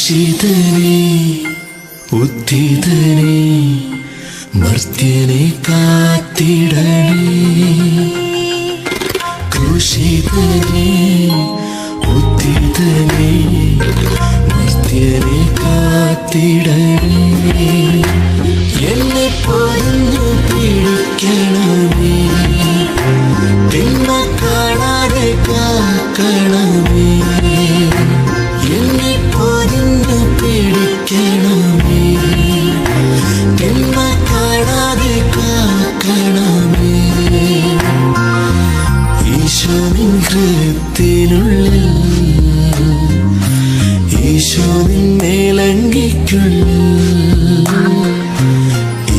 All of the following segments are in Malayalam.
ക്രൂശിതനേ ഉദ്ധിതനേ മർത്യനെ കാത്തിടണേ. ക്രൂശിതനേ ഉദ്ധിതനേ മർത്യനെ കാത്തിടണേ. എന്നെ പൊതിഞ്ഞു പിടിക്കണമേ, തിന്മ കാണാതെ കാക്കണമേ. എന്നെ പൊതിഞ്ഞു പിടിക്കണമേ, തിന്മ കാണാതെ കാക്കണമേ. ഈശോനിൻ ഹൃദയത്തിനുള്ളിൽ, ഈശോനിൻ മേലങ്കിക്കുള്ളിൽ,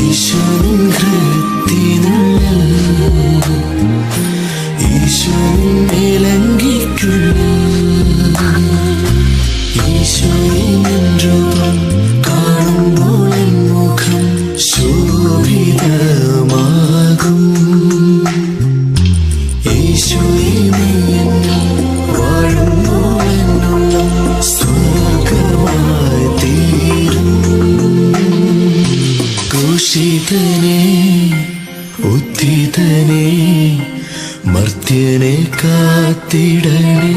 ഈശോനിൻ ഹൃദയത്തിനുള്ളിൽ, ഈശോനിൻ മേലങ്കിക്കുള്ളിൽ. ഈശോയിൻ രൂപം കാണുമ്പോൾ എൻ മുഖം ശോഭിതമാകും. ഈശോയിനെ വാഴുമ്പോൾ എന്നുള്ളം സ്വർഗമായി തീരും. ക്രൂശിതനേ ഉദ്ധിതനേ മർത്യനെ കാത്തിടണേ.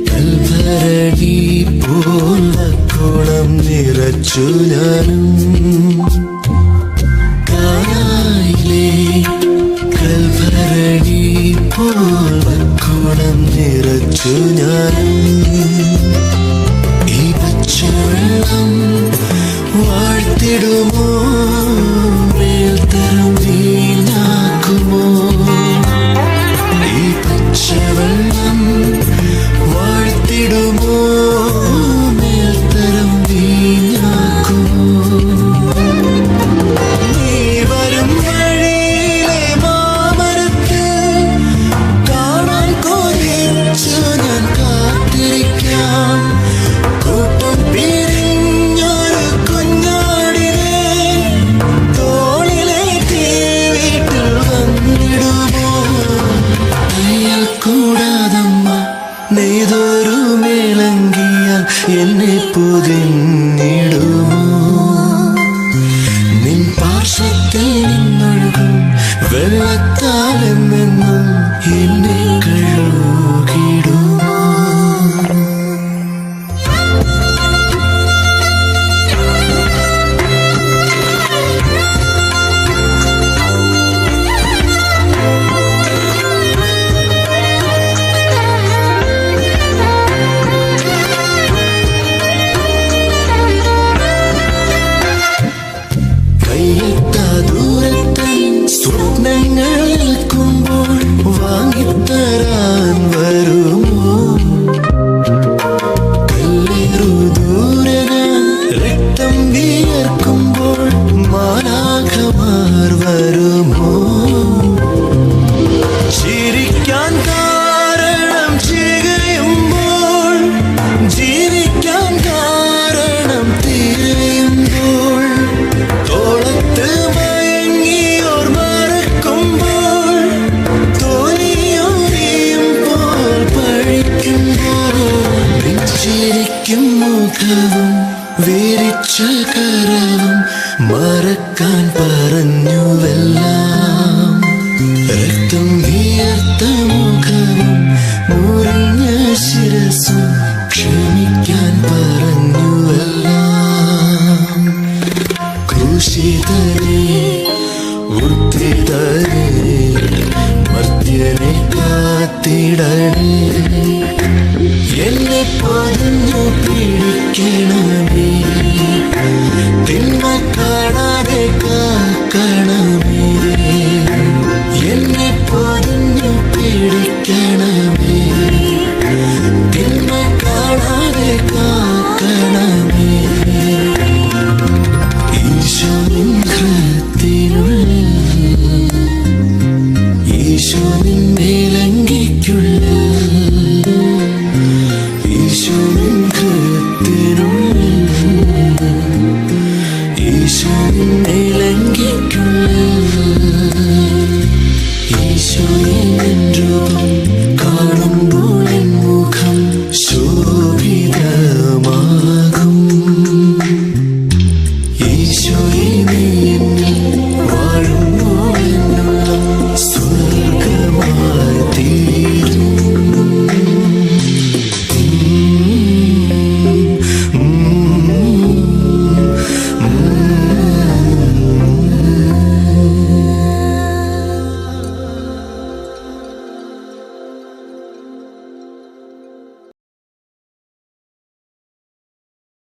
കൽഭരണി പോൽ കുളം നിറച്ചു ഞാനും, കാനായിലെ കൽഭരണി പോൽ കുളം നിറച്ചു ഞാനും. ഈ പച്ചവെള്ളം വാഴ്ത്തിടുമോ, മേൽത്തരം വീണാക്കുമോ. ഈ പച്ചവെള്ളം വാഴ്ത്തിടുമോ, മേൽത്തരം വീണാക്കുമോ. നീ വരും വഴിയിലെ മാമരത്തിൽ കാണാൻ കൊതിച്ചു ഞാൻ കാത്തിരിക്കാം. കൂട്ടം പിരിഞ്ഞൊരു കുഞ്ഞാടിനെ തോളിലേക്ക് വീട്ടിൽ വന്നിടുമോ. അയ്യൽ കൂടാതമ്മ നെയ്തൊരു മേലങ്കിയാൽ എന്നെ പൊതിഞ്ഞിടുമോ. നിൻ പാർശ്വത്തിൽ നിന്നൊഴുകും വെള്ളത്താലെന്നും എന്നെ കഴുകിടുമോ. സ്വപ്നങ്ങൾ നിൽക്കുമ്പോൾ വാങ്ങിത്തരാൻ വരുമോ. കല്ലേറു ദൂരന രക്തം വിയർക്കുമ്പോൾ മാലാഖമാർ വരുമോ. ചിരിക്കാൻ കാരണം ചികയുമ്പോൾ, ജീവിക്കാൻ കാരണം തിരയുമ്പോൾ, തോളത്ത് മയങ്ങിയോർ മറക്കുമ്പോൾ, തോന്നിയോറിയുമ്പോൾ പഴിക്കുമ്പോൾ, നെഞ്ചിരിക്കും മുഖവും വിരിച്ച കരവും മറക്കാൻ പറഞ്ഞുവെല്ലാം. രക്തം വിയർത്ത മുഖവും മുറിഞ്ഞ ശിരസും ക്ഷമിക്കാൻ പറഞ്ഞുവെല്ലാം. ക്രൂശിതനേ ഉദ്ധിതനേ മർത്യനെ കാത്തിടണേ. എന്നെ പൊതിഞ്ഞു പിടിക്കണമേ, മായൻ രൂപം കാണുമ്പോൾ